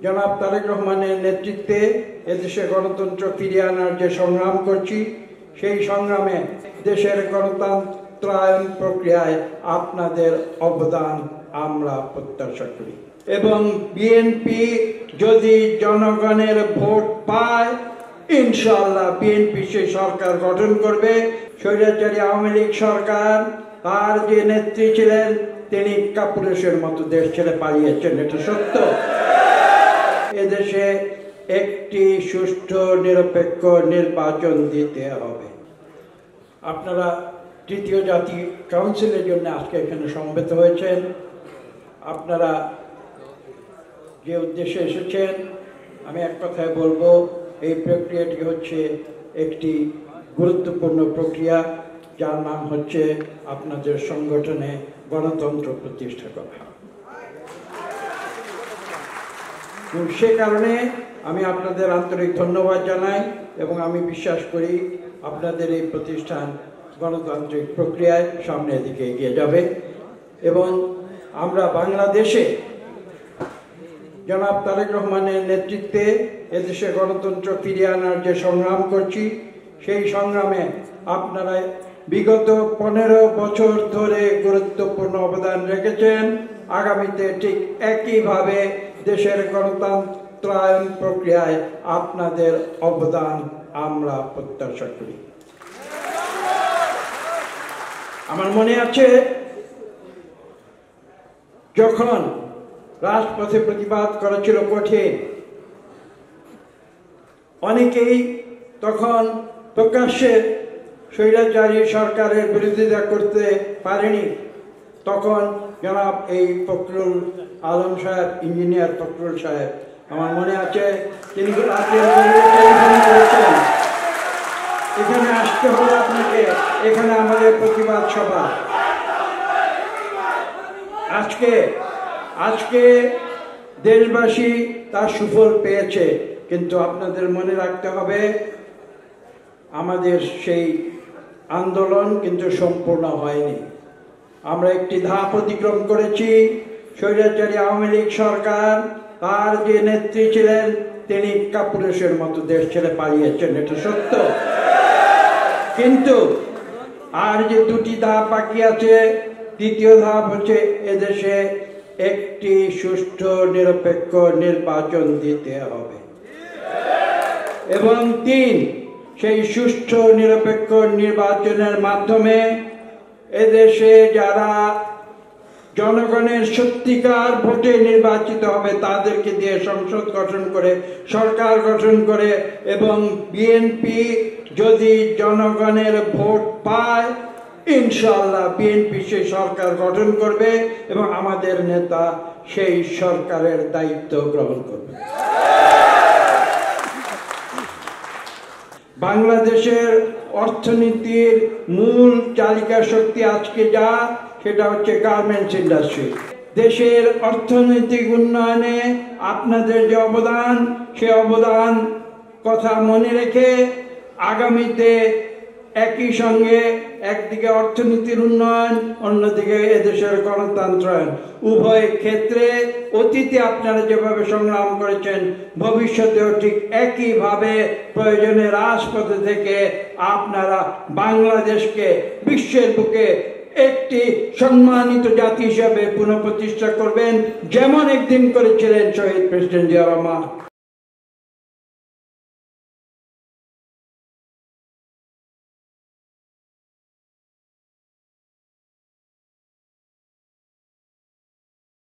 জনাব তারেক রহমানের নেতৃত্বে এদেশে গণতন্ত্র ফিরিয়ে আনার যে সংগ্রাম করছি, সেই সংগ্রামে দেশের গণতন্ত্রায়ন প্রক্রিয়ায় আপনাদের অবদান আমরা প্রত্যাশা করি। এবং বিএনপি যদি জনগণের ভোট পায়, ইনশাআল্লাহ বিএনপি সেই সরকার গঠন করবে। স্বৈরাচারী আওয়ামী লীগ সরকার, তার যে নেত্রী ছিলেন তিনি কাপুরুষের মতো দেশ ছেড়ে পালিয়েছেন, এটা সত্য। এদেশে একটি সুষ্ঠু নিরপেক্ষ নির্বাচন দিতে হবে। আপনারা তৃতীয় জাতীয় কাউন্সিলের জন্য আজকে এখানে সমবেত হয়েছেন। আপনারা যে উদ্দেশ্যে এসেছেন, আমি এক কথায় বলবো, এই প্রক্রিয়াটি হচ্ছে একটি গুরুত্বপূর্ণ প্রক্রিয়া, যার নাম হচ্ছে আপনাদের সংগঠনে গণতন্ত্র প্রতিষ্ঠা করা। সে কারণে আমি আপনাদের আন্তরিক ধন্যবাদ জানাই এবং আমি বিশ্বাস করি আপনাদের এই প্রতিষ্ঠান গণতান্ত্রিক প্রক্রিয়ায় সামনের দিকে এগিয়ে যাবে। এবং আমরা বাংলাদেশে জনাব তারেক রহমানের নেতৃত্বে এদেশে গণতন্ত্র ফিরিয়ে আনার যে সংগ্রাম করছি, সেই সংগ্রামে আপনারা বিগত 15 বছর ধরে গুরুত্বপূর্ণ অবদান রেখেছেন। আগামীতে ঠিক একইভাবে দেশের গণতন্ত্রায়ন প্রক্রিয়ায় আপনাদের অবদান আমরা প্রত্যাশা করি। আমার মনে আছে, যখন রাজপথে প্রতিবাদ করা ছিল কঠিন, অনেকেই তখন প্রকাশ্যে স্বৈরাচারী সরকারের বিরোধিতা করতে পারেনি। তখন জনাব এই ফখরুল আলম সাহেব, ইঞ্জিনিয়ার ফখরুল সাহেব, আমার মনে আছে, তিনি এখানে আসতে হবে আপনাকে, এখানে আমাদের প্রতিবাদ সভা। আজকে দেশবাসী তার সুফল পেয়েছে, কিন্তু আপনাদের মনে রাখতে হবে, আমাদের সেই আন্দোলন কিন্তু সম্পূর্ণ হয়নি। আমরা একটি ধাপ অতিক্রম করেছি। স্বৈরাচারী আওয়ামী লীগ সরকার, তার যে নেত্রী ছিলেন তিনি কাপুরুষের মতো দেশ ছেড়ে পালিয়েছেন, এটা সত্য। কিন্তু আর যে দুটি ধাপ বাকি আছে, তৃতীয় ধাপ হচ্ছে এদেশে একটি সুষ্ঠু নিরপেক্ষ নির্বাচন দিতে হবে। এবং 3, সেই সুষ্ঠু নিরপেক্ষ নির্বাচনের মাধ্যমে এদেশে যারা জনগণের সত্যিকার ভোটে নির্বাচিত হবে তাদেরকে দিয়ে সংসদ গঠন করে, সরকার গঠন করে, এবং বিএনপি যদি জনগণের ভোট পায়, ইনশাআল্লাহ বিএনপি সেই সরকার গঠন করবে এবং আমাদের নেতা সেই সরকারের দায়িত্ব গ্রহণ করবে। বাংলাদেশের অর্থনীতির মূল চালিকা শক্তি আজকে যা, সেটা হচ্ছে গার্মেন্টস ইন্ডাস্ট্রি। দেশের অর্থনৈতিক উন্নয়নে আপনাদের যে অবদান, সে অবদান কথা মনে রেখে আগামীতে একই সঙ্গে একদিকে অর্থনীতির উন্নয়ন, অন্যদিকে এদেশের গণতন্ত্রায়ন, উভয় ক্ষেত্রে অতীতে আপনারা যেভাবে সংগ্রাম করেছেন, ভবিষ্যতেও ঠিক একইভাবে প্রয়োজনে রাজপথে থেকে আপনারা বাংলাদেশকে বিশ্বের বুকে একটি সম্মানিত জাতি হিসাবে পুনঃপ্রতিষ্ঠা করবেন, যেমন একদিন করেছিলেন শহীদ প্রেসিডেন্ট জিয়া রহমান।